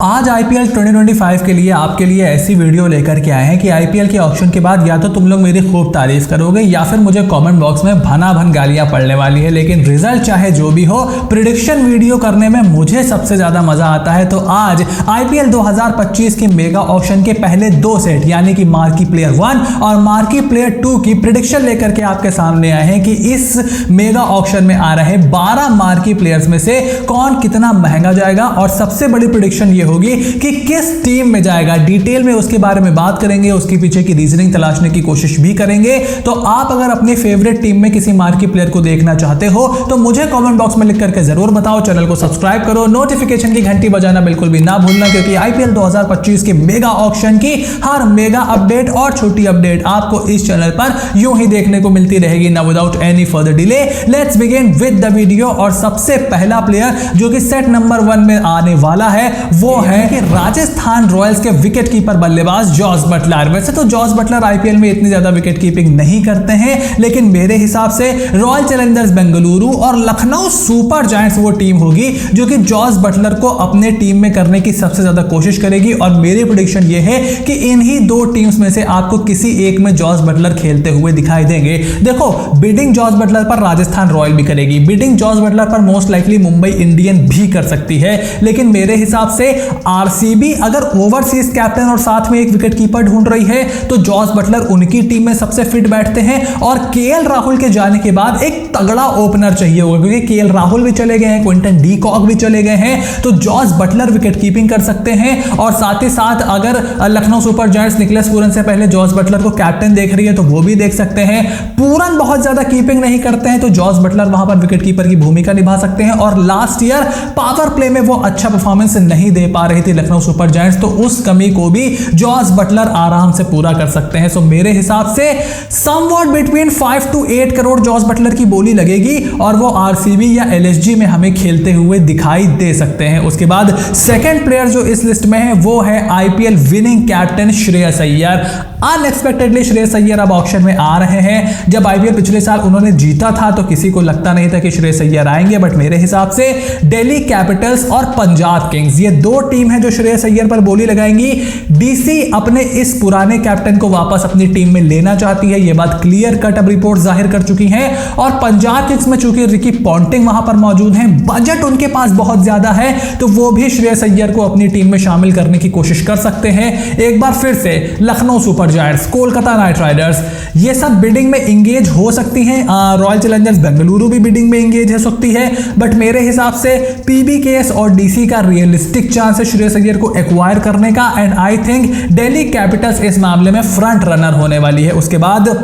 आज आईपीएल 2025 के लिए आपके लिए ऐसी वीडियो लेकर के आए हैं कि आईपीएल के ऑक्शन के बाद या तो तुम लोग मेरी खूब तारीफ करोगे या फिर मुझे कमेंट बॉक्स में भना भन गालियां पड़ने वाली है। लेकिन रिजल्ट चाहे जो भी हो, प्रिडिक्शन वीडियो करने में मुझे सबसे ज्यादा मजा आता है। तो आज आईपीएल 2025 के मेगा ऑक्शन के पहले दो सेट यानी कि मार्की प्लेयर 1 और मार्की प्लेयर 2 की प्रिडिक्शन लेकर के आपके सामने आए हैं कि इस मेगा ऑक्शन में आ रहे 12 मार्की प्लेयर्स में से कौन कितना महंगा जाएगा और सबसे बड़ी प्रिडिक्शन ये होगी कि किस टीम में जाएगा। डिटेल में उसके बारे में बात करेंगे, उसके पीछे की रीजनिंग तलाशने की कोशिश भी करेंगे। तो आप अगर अपने फेवरेट टीम में किसी मार्की प्लेयर को देखना चाहते हो तो मुझे कमेंट बॉक्स में लिख करके जरूर बताओ। चैनल को सब्सक्राइब करो, नोटिफिकेशन की घंटी बजाना बिल्कुल भी ना भूलना, क्योंकि आईपीएल 2025 के मेगा ऑक्शन की हर मेगा अपडेट और छोटी अपडेट आपको इस चैनल पर यूं ही देखने को मिलती रहेगी। Now without any further delay let's begin with the video. और सबसे पहला प्लेयर जो कि सेट नंबर 1 में आने वाला है वो है कि राजस्थान रॉयल्स के विकेट कीपर बल्लेबाज जॉस बटलर। वैसे तो जॉस बटलर आईपीएल में इतनी ज्यादा विकेट कीपिंग नहीं करते हैं, लेकिन मेरे हिसाब से रॉयल चैलेंजर्स बेंगलुरु और लखनऊ सुपर जायंट्स वो टीम होगी जो कि जॉस बटलर को अपने टीम में करने की सबसे ज्यादा कोशिश करेगी। और मेरी प्रेडिक्शन ये है कि इन्हीं दो टीम्स में से आपको किसी एक में जॉस बटलर खेलते हुए दिखाई देंगे। देखो, बिडिंग जॉस बटलर पर राजस्थान रॉयल भी करेगी, बिडिंग जॉस बटलर पर मोस्ट लाइकली मुंबई इंडियन भी कर सकती है। लेकिन मेरे हिसाब से आरसीबी अगर ओवरसीज कैप्टन और साथ में एक विकेट कीपर ढूंढ रही है तो जॉस बटलर उनकी टीम में सबसे फिट बैठते हैं। और केएल राहुल के जाने के बाद एक तगड़ा ओपनर चाहिए होगा, क्योंकि केएल राहुल भी चले गए हैं, क्विंटन डी कॉक भी चले गए हैं, तो जॉस बटलर विकेट कीपिंग कर सकते हैं। और साथ ही साथ अगर लखनऊ सुपर जायंट्स निकलेस पूरन से पहले जॉस बटलर को कैप्टन देख रही है तो वो भी देख सकते हैं। पूरन बहुत ज्यादा कीपिंग नहीं करते हैं तो जॉस बटलर वहां पर विकेट कीपर की भूमिका निभा सकते हैं। और लास्ट ईयर पावर प्ले में वो अच्छा परफॉर्मेंस नहीं दे पा रही थी लखनऊ सुपर जायंट्स, तो उस कमी को भी जॉस बटलर आराम से पूरा कर सकते हैं। सो मेरे हिसाब से somewhat between 5 to 8 crore Jos Buttler की बोली लगेगी और वो आरसीबी या एलएसजी में हमें खेलते हुए दिखाई दे सकते हैं। उसके बाद सेकंड प्लेयर जो इस लिस्ट में है वो है IPL winning captain Shreyas Iyer. Unexpectedly Shreyas Iyer अब ऑक्शन में आ रहे हैं। जब आईपीएल पिछले साल उन्होंने जीता था तो किसी को लगता नहीं था कि श्रेयस अय्यर आएंगे, बट मेरे हिसाब से दिल्ली कैपिटल्स और पंजाब किंग्स ये दो टीम है जो श्रेयस अय्यर पर बोली लगाएंगी। डीसी अपने इस पुराने कैप्टन को वापस अपनी टीम में लेना चाहती है, ये बात क्लियर कट अब रिपोर्ट जाहिर कर चुकी है। और पंजाब किंग्स में चूंकि रिकी पॉन्टिंग वहां पर मौजूद हैं, बजट उनके पास बहुत ज्यादा है, तो वो भी श्रेयस अय्यर को अपनी टीम में शामिल करने की कोशिश कर सकते हैं। एक बार फिर से Lucknow super giants, Kolkata night Riders, ये सब बिडिंग में इंगेज हो सकती हैं। रॉयल चैलेंजर्स बेंगलुरु भी बिडिंग में इंगेज हो सकती है, बट मेरे हिसाब से पीबीकेएस और डीसी का रियलिस्टिक चांस है श्रेयस अय्यर को एक्वायर करने का। And I think Delhi Capitals इस मामले में फ्रंट रनर होने वाली है। उसके बाद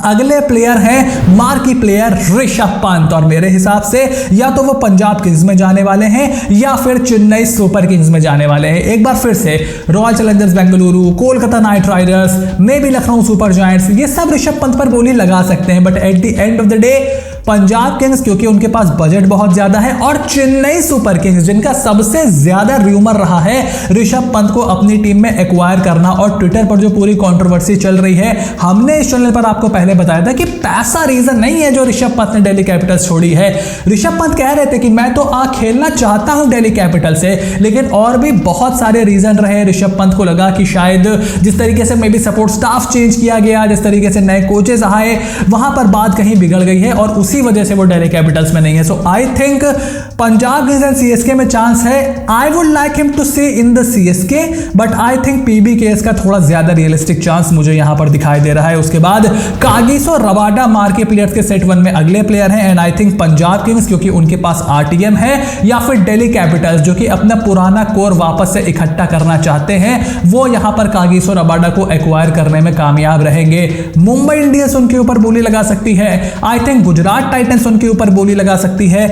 अगले प्लेयर हैं मार्की प्लेयर ऋषभ पंत, और मेरे हिसाब से या तो वो पंजाब किंग्स में जाने वाले हैं या फिर चेन्नई सुपर किंग्स में जाने वाले हैं। एक बार फिर से royal challengers Bengaluru, Kolkata night Riders, may be Lucknow super giants, ये सब ऋषभ पंत पर बोली लगा सकते हैं। But at the end of the day Punjab Kings, क्योंकि उनके पास बजट बहुत ज्यादा है, और चेन्नई सुपर किंग्स जिनका सबसे ज्यादा रूमर रहा है ऋषभ पंत को अपनी टीम में एक्वायर करना, और ट्विटर पर जो पूरी कंट्रोवर्सी चल रही है, हमने इस चैनल पर आपको पहले बताया था कि पैसा रीजन नहीं है जो ऋषभ पंत ने दिल्ली कैपिटल्स छोड़ी है। ऋषभ पंत कह रहे थे कि मैं तो खेलना चाहता हूं दिल्ली कैपिटल से, लेकिन और भी बहुत सारे रीजन रहे। ऋषभ पंत को लगा कि शायद जिस तरीके से may be support staff change किया गया, जिस तरीके से नए कोचेस आए, वहां पर बात कहीं बिगड़ गई है और उसी वजह से वो दिल्ली कैपिटल्स में नहीं है। So I think Punjab kings and CSK में चांस है। I would like him to see in the CSK, but I think PBKS का थोड़ा ज्यादा रियलिस्टिक चांस मुझे यहां पर दिखाई दे रहा है। उसके बाद कागिसो रबाडा मार्के प्लेयर्स के सेट 1 में अगले प्लेयर हैं। And I think Punjab Kings, क्योंकि उनके पास आरटीएम है, या फिर दिल्ली कैपिटल्स जो कि अपना पुराना कोर वापस से इकट्ठा करना चाहते हैं, वो यहां पर कागिसो रबाडा को एक्वायर करने में कामयाब रहेंगे। मुंबई इंडियंस उनके ऊपर बोली लगा सकती है। आई थिंक गुजरात टाइटंस उनके ऊपर बोली लगा सकती है।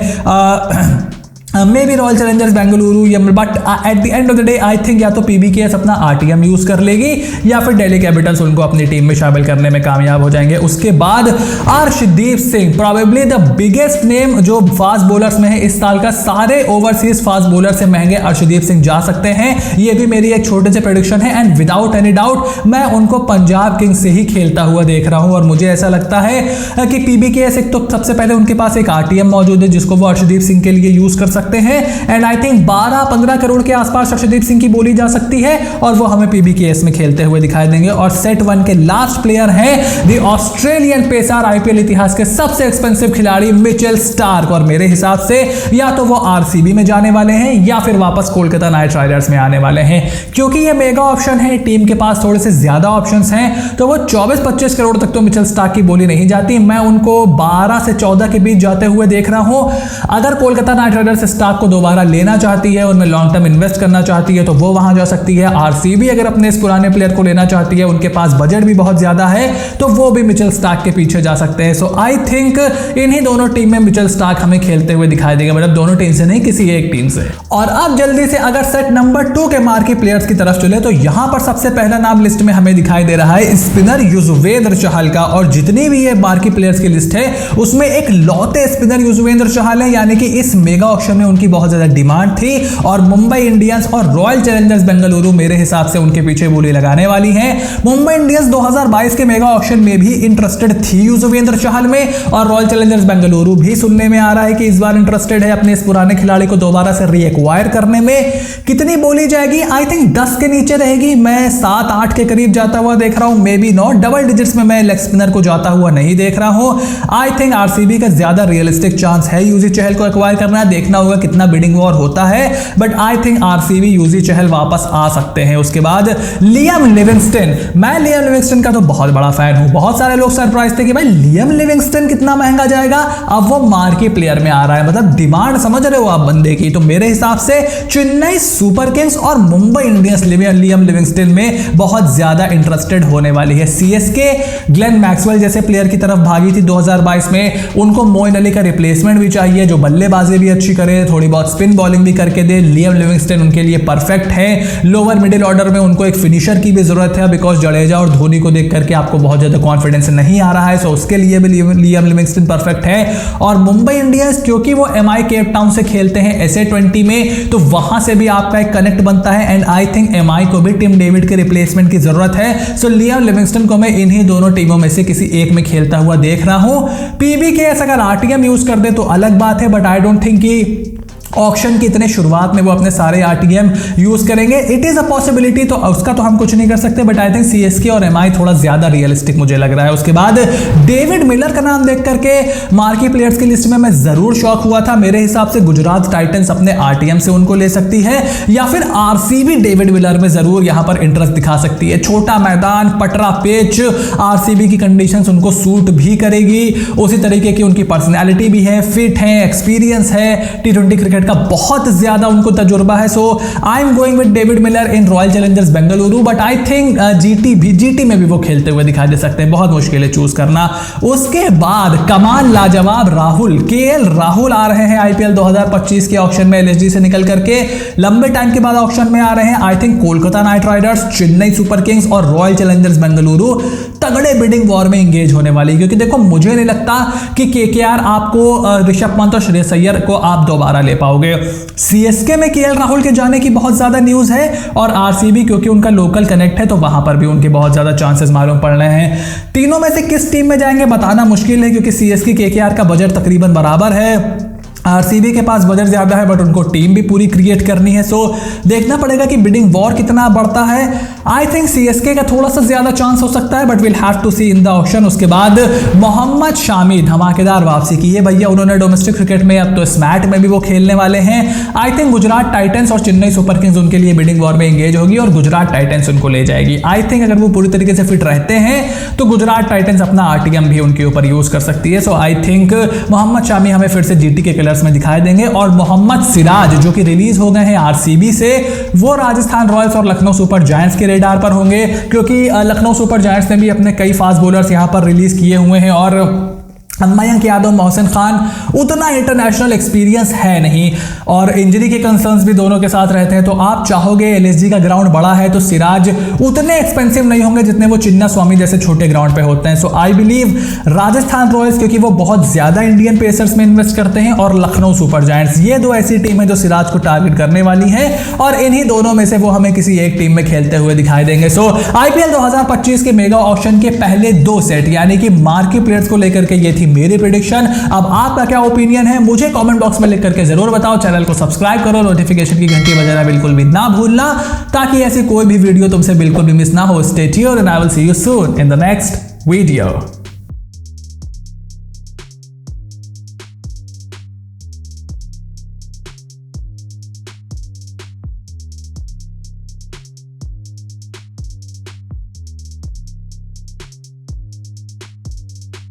May be royal challengers Bengaluru, but at the end of the day I think या तो पीबीकेएस अपना आरटीएम यूज कर लेगी या फिर दिल्ली कैपिटल्स उनको अपनी टीम में शामिल करने में कामयाब हो जाएंगे। उसके बाद Arshdeep Singh, probably the biggest name जो फास्ट बॉलर्स में है इस साल का, सारे ओवरसीज फास्ट बॉलर से महंगे अर्शदीप सिंह जा सकते हैं। ये भी मेरी एक छोटे से प्रेडिक्शन है, एंड विदाउट एनी डाउट मैं उनको पंजाब किंग्स से ही खेलता हुआ देख रहा हूं। और मुझे ऐसा लगता है कि पीबीकेएस एक तो सबसे पहले उनके पास एक आरटीएम मौजूद है जिसको वो अर्शदीप सिंह के लिए यूज कर सकते हैं। एंड आई थिंक 12-15 करोड़ के आसपास अर्शदीप सिंह की बोली जा सकती है और वो हमें पीबीकेएस में खेलते हुए दिखाई देंगे। और सेट 1 के लास्ट प्लेयर हैं द ऑस्ट्रेलियन पेसर, आईपीएल इतिहास के सबसे एक्सपेंसिव खिलाड़ी मिचेल स्टार्क। और मेरे हिसाब से या तो वो आरसीबी में जाने वाले हैं या फिर वापस कोलकाता नाइट राइडर्स में आने वाले हैं। क्योंकि ये मेगा ऑप्शन है, टीम के पास थोड़े से ज्यादा ऑप्शंस हैं, तो वो 24-25 करोड़ तक तो मिचेल स्टार्क की बोली नहीं जाती। मैं उनको 12 से 14 के बीच जाते हुए देख रहा हूं। अगर कोलकाता नाइट राइडर्स स्टार्क को दोबारा लेना चाहती है, उनमें लॉन्ग टर्म इन्वेस्ट करना चाहती है, तो वो वहां जा सकती है। आरसीबी अगर अपने इस पुराने प्लेयर को लेना चाहती है, उनके पास बजट भी बहुत ज्यादा है, तो वो भी मिचेल स्टार्क के पीछे जा सकते हैं। सो आई थिंक इन्हीं दोनों टीम में मिचेल स्टार्क हमें खेलते हुए दिखाई देगा, मतलब दोनों टीम से नहीं, किसी एक टीम से। और अब जल्दी से अगर सेट नंबर 2 के मार्की प्लेयर्स की तरफ चले तो यहां पर सबसे पहला नाम लिस्ट में हमें दिखाई दे रहा है स्पिनर युजवेंद्र चहल का। और जितनी भी ये मार्की प्लेयर्स की लिस्ट है उसमें एक लौते स्पिनर युजवेंद्र चहल है, यानी कि इस मेगा ऑक्शन में उनकी बहुत ज्यादा डिमांड थी और मुंबई इंडियंस और रॉयल चैलेंजर्स बेंगलुरु मेरे हिसाब से उनके पीछे बोली लगाने वाली है। मुंबई इंडियंस 2022 के मेगा ऑक्शन में भी इंटरेस्टेड थी युजवेंद्र चहल में, और रॉयल चैलेंजर्स बेंगलुरु भी सुनने में आ रहा है कि इस बार इंटरेस्टेड है अपने इस पुराने खिलाड़ी को दोबारा से रीएक्वायर करने में। कितनी बोली जाएगी? आई थिंक 10 के नीचे रहेगी। मैं 7-8 के करीब जाता हुआ देख रहा हूं, may be not double digits में मैं लेग स्पिनर को जाता हुआ नहीं देख रहा हूं। आई थिंक आरसीबी का ज्यादा रियलिस्टिक चांस है यूजी चहल को एक्वायर करना। देखना होगा कितना बिडिंग वॉर होता है, but I think RCB Yuzi Chahal वापस आ सकते हैं। उसके बाद लियम लिविंगस्टन, मैं लियम लिविंगस्टन का तो बहुत बड़ा फैन हूं। बहुत सारे लोग सरप्राइज थे कि भाई लियम लिविंगस्टन कितना महंगा जाएगा, अब वो मार्की प्लेयर में आ रहा है, मतलब डिमांड समझ रहे हो आप बंदे की। तो मेरे हिसाब से चेन्नई सुपर किंग्स और मुंबई इंडियंस लियम लिविंगस्टन में बहुत ज्यादा इंटरेस्टेड होने वाली है। सीएसके ग्लेन मैक्सवेल जैसे प्लेयर की तरफ भागी थी 2022 में, उनको मोइन अली का रिप्लेसमेंट भी चाहिए जो बल्लेबाजी भी अच्छी करे, थोड़ी बहुत स्पिन बॉलिंग भी करके दे। लियम लिविंगस्टन उनके लिए परफेक्ट है। लोअर मिडिल ऑर्डर में उनको एक फिनिशर की भी जरूरत है, बिकॉज जडेजा और धोनी को देख करके आपको बहुत ज्यादा कॉन्फिडेंस नहीं आ रहा है, सो उसके लिए भी लियम लिविंगस्टन परफेक्ट है। और मुंबई इंडियंस क्योंकि वो एमआई केप टाउन से खेलते हैं SA20 में, तो वहां से भी आपका एक कनेक्ट बनता है। एंड आई थिंक एमआई को भी टिम डेविड के रिप्लेसमेंट की जरूरत है। सो लियम लिविंगस्टन को मैं इन्हीं दोनों टीमों में से किसी एक में खेलता हुआ देख रहा हूं। पीबीकेएस अगर आरटीएम यूज कर दे तो अलग बात है, बट आई डोंट थिंक कि ऑक्शन की इतने शुरुआत में वो अपने सारे आरटीएम यूज करेंगे। इट इज अ पॉसिबिलिटी, तो उसका तो हम कुछ नहीं कर सकते, बट आई थिंक सीएसके और एमआई थोड़ा ज्यादा रियलिस्टिक मुझे लग रहा है। उसके बाद डेविड मिलर का नाम देख करके मार्की प्लेयर्स की लिस्ट में मैं जरूर शॉक हुआ था। मेरे हिसाब से गुजरात टाइटंस अपने आरटीएम से उनको ले सकती है, या फिर आरसीबी डेविड मिलर में जरूर यहां पर इंटरेस्ट दिखा सकती है। छोटा मैदान, पटरा पिच, आरसीबी की कंडीशंस उनको सूट भी करेगी। उसी तरीके की उनकी पर्सनैलिटी भी है, फिट है, एक्सपीरियंस है, T20 क्रिकेट का बहुत ज्यादा उनको तजुर्बा है। So I am going with David Miller in royal challengers Bengaluru, but I think GT में भी वो खेलते हुए दिखाई दे सकते हैं। बहुत मुश्किल है चूज करना। उसके बाद कमाल लाजवाब राहुल, केएल राहुल आ रहे हैं आईपीएल 2025 के ऑक्शन में एलएसजी से निकल करके लंबे टाइम के बाद ऑक्शन में आ रहे हैं। I think Kolkata night Riders, Chennai super Kings और रॉयल चैलेंजर्स बेंगलुरु तगड़े बिडिंग वॉर में एंगेज होने वाली है, क्योंकि देखो मुझे नहीं लगता कि केकेआर आपको ऋषभ पंत और श्रेयस अय्यर को आप दोबारा ले पाओगे। सीएसके में केएल राहुल के जाने की बहुत ज्यादा न्यूज है, और आरसीबी क्योंकि उनका लोकल कनेक्ट है तो वहां पर भी उनके बहुत ज्यादा चांसेस मालूम पड़ रहे हैं। तीनों में से किस टीम में जाएंगे बताना मुश्किल है, क्योंकि सीएसके केकेआर का बजट तकरीबन बराबर है। आरसीबी के पास बजट ज्यादा है, बट उनको टीम भी पूरी क्रिएट करनी है। सो देखना पड़ेगा कि बिडिंग वॉर कितना बढ़ता है। आई थिंक सीएसके का थोड़ा सा ज्यादा चांस हो सकता है, but will have to see in the auction. उसके बाद मोहम्मद शामी, धमाकेदार वापसी की है भैया उन्होंने डोमेस्टिक क्रिकेट में, अब तो स्मैट में भी वो खेलने वाले हैं। आई थिंक गुजरात टाइटंस और चेन्नई सुपर किंग्स उनके लिए बिडिंग वॉर में एंगेज होगी और गुजरात टाइटंस उनको ले जाएगी। आई थिंक अगर वो पूरी तरीके से फिट रहते हैं तो गुजरात टाइटंस अपना आरटीएम भी उनके ऊपर यूज कर सकती है। So I think Mohammad Shami हमें फिर से जीटी के कलर्स में दिखाई देंगे। और मोहम्मद सिराज जो कि रिलीज हो गए हैं आरसीबी से, वो राजस्थान रॉयल्स और लखनऊ सुपर जायंट्स के रेडार पर होंगे, क्योंकि लखनऊ सुपर जायंट्स ने भी अपने कई फास्ट बॉलर्स यहां पर रिलीज किए हुए हैं। और मयंक यादव, मोहसिन खान, उतना इंटरनेशनल एक्सपीरियंस है नहीं, और इंजरी के कंसर्न्स भी दोनों के साथ रहते हैं। तो आप चाहोगे एलएसजी का ग्राउंड बड़ा है तो सिराज उतने एक्सपेंसिव नहीं होंगे जितने वो चिन्ना स्वामी जैसे छोटे ग्राउंड पे होते हैं। सो आई बिलीव राजस्थान रॉयल्स, क्योंकि वो बहुत ज्यादा इंडियन पेसर्स में इन्वेस्ट करते हैं, और लखनऊ सुपर जायंट्स, ये दो ऐसी टीम है जो सिराज को टारगेट करने वाली है, और इन्हीं दोनों में से वो हमें किसी एक टीम में खेलते हुए दिखाई देंगे। सो आईपीएल 2025 के मेगा ऑक्शन के पहले 2 सेट, यानी कि मार्की प्लेयर्स को लेकर के ये थी मेरी प्रेडिक्शन। अब आपका क्या ओपिनियन है मुझे कमेंट बॉक्स में लिख करके जरूर बताओ। चैनल को सब्सक्राइब करो, नोटिफिकेशन की घंटी बजाना बिल्कुल भी ना भूलना, ताकि ऐसी कोई भी वीडियो तुमसे बिल्कुल भी मिस ना हो। Stay tuned and I will see you soon in the next video.